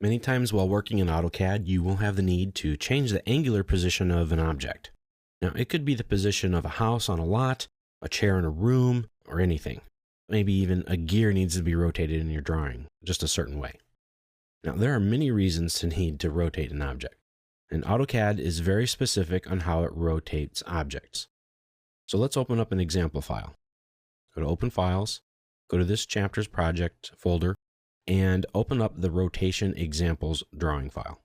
Many times while working in AutoCAD, you will have the need to change the angular position of an object. Now, it could be the position of a house on a lot, a chair in a room, or anything. Maybe even a gear needs to be rotated in your drawing, just a certain way. Now, there are many reasons to need to rotate an object, and AutoCAD is very specific on how it rotates objects. So let's open up an example file. Go to Open Files, go to this chapter's project folder, and open up the Rotation Examples drawing file.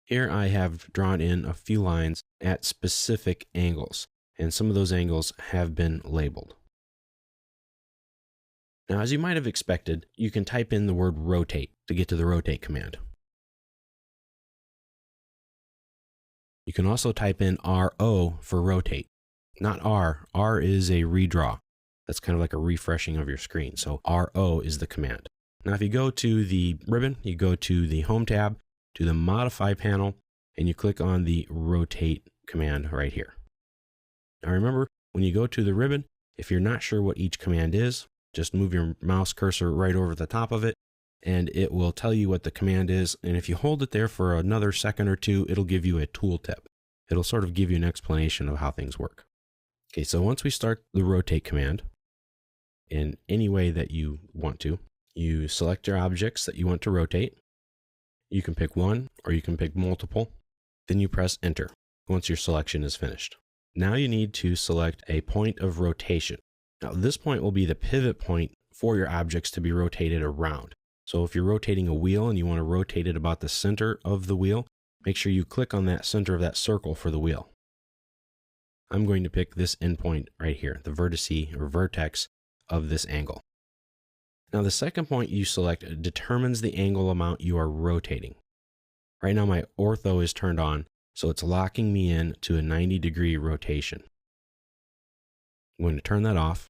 Here I have drawn in a few lines at specific angles, and some of those angles have been labeled. Now, as you might have expected, you can type in the word rotate to get to the rotate command. You can also type in RO for rotate, not R. R is a redraw. That's kind of like a refreshing of your screen. So RO is the command. Now, if you go to the ribbon, you go to the Home tab, to the Modify panel, and you click on the Rotate command right here. Now remember, when you go to the ribbon, if you're not sure what each command is, just move your mouse cursor right over the top of it, and it will tell you what the command is. And if you hold it there for another second or two, it'll give you a tooltip. It'll sort of give you an explanation of how things work. Okay, so once we start the Rotate command, in any way that you want to, you select your objects that you want to rotate. You can pick one or you can pick multiple. Then you press Enter once your selection is finished. Now you need to select a point of rotation. Now this point will be the pivot point for your objects to be rotated around. So if you're rotating a wheel and you want to rotate it about the center of the wheel, make sure you click on that center of that circle for the wheel. I'm going to pick this endpoint right here, the vertice or vertex of this angle. Now the second point you select determines the angle amount you are rotating. Right now my ortho is turned on, so it's locking me in to a 90-degree rotation. I'm going to turn that off.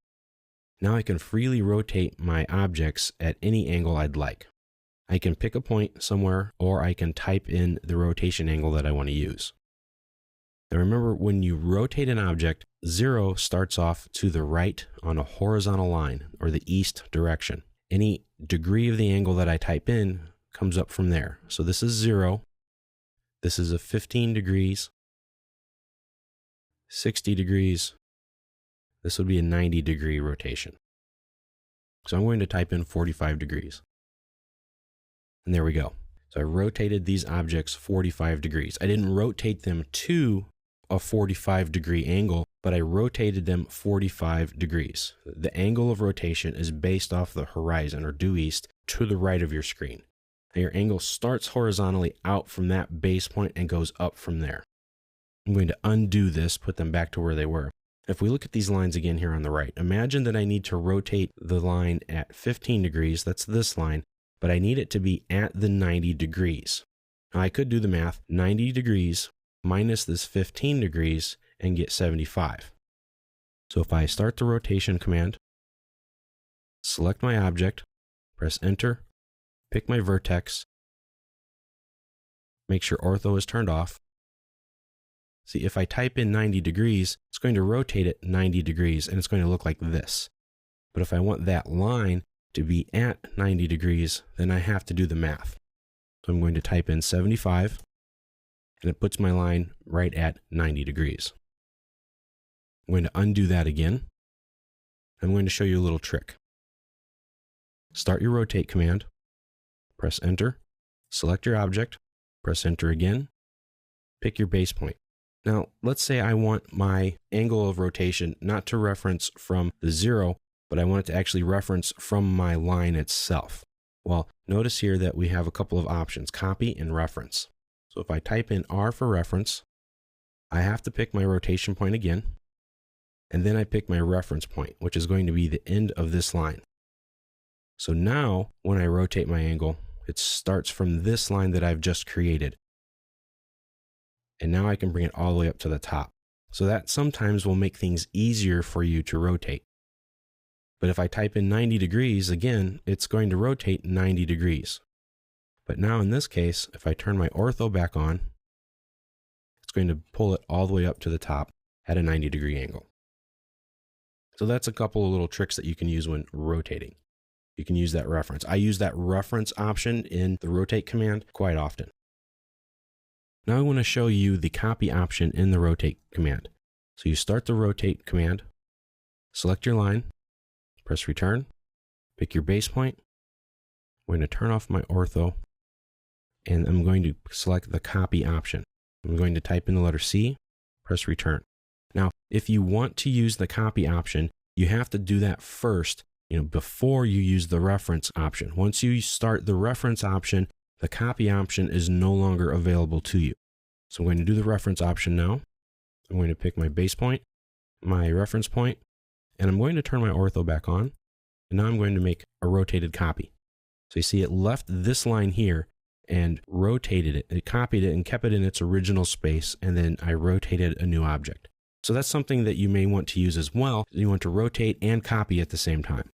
Now I can freely rotate my objects at any angle I'd like. I can pick a point somewhere, or I can type in the rotation angle that I want to use. Now remember, when you rotate an object, 0 starts off to the right on a horizontal line, or the east direction. Any degree of the angle that I type in comes up from there. So this is 0. This is a 15 degrees, 60 degrees. This would be a 90-degree rotation. So I'm going to type in 45 degrees. And there we go. So I rotated these objects 45 degrees. I didn't rotate them to a 45-degree angle, but I rotated them 45 degrees. The angle of rotation is based off the horizon, or due east, to the right of your screen. Now your angle starts horizontally out from that base point and goes up from there. I'm going to undo this, put them back to where they were. If we look at these lines again here on the right, imagine that I need to rotate the line at 15 degrees, that's this line, but I need it to be at the 90 degrees. Now I could do the math, 90 degrees minus this 15 degrees and get 75. So if I start the rotation command, select my object, press Enter, pick my vertex, make sure ortho is turned off. See, if I type in 90 degrees, it's going to rotate it 90 degrees and it's going to look like this. But if I want that line to be at 90 degrees, then I have to do the math. So I'm going to type in 75, and it puts my line right at 90 degrees. I'm going to undo that again. I'm going to show you a little trick. Start your rotate command, press Enter, select your object, press Enter again, pick your base point. Now, let's say I want my angle of rotation not to reference from the 0, but I want it to actually reference from my line itself. Well, notice here that we have a couple of options, copy and reference. So if I type in R for reference, I have to pick my rotation point again, and then I pick my reference point, which is going to be the end of this line. So now, when I rotate my angle, it starts from this line that I've just created. And now I can bring it all the way up to the top. So that sometimes will make things easier for you to rotate. But if I type in 90 degrees, again, it's going to rotate 90 degrees. But now in this case, if I turn my ortho back on, it's going to pull it all the way up to the top at a 90-degree angle. So that's a couple of little tricks that you can use when rotating. you can use that reference. I use that reference option in the rotate command quite often. Now I want to show you the copy option in the rotate command. So you start the rotate command, select your line, press return, pick your base point. I'm going to turn off my ortho, and I'm going to select the copy option. I'm going to type in the letter C, press return. Now, if you want to use the copy option, you have to do that first, before you use the reference option. Once you start the reference option, the copy option is no longer available to you. So I'm going to do the reference option now. I'm going to pick my base point, my reference point, and I'm going to turn my ortho back on. And now I'm going to make a rotated copy. So you see it left this line here and rotated it. It copied it and kept it in its original space, and then I rotated a new object. So that's something that you may want to use as well. You want to rotate and copy at the same time.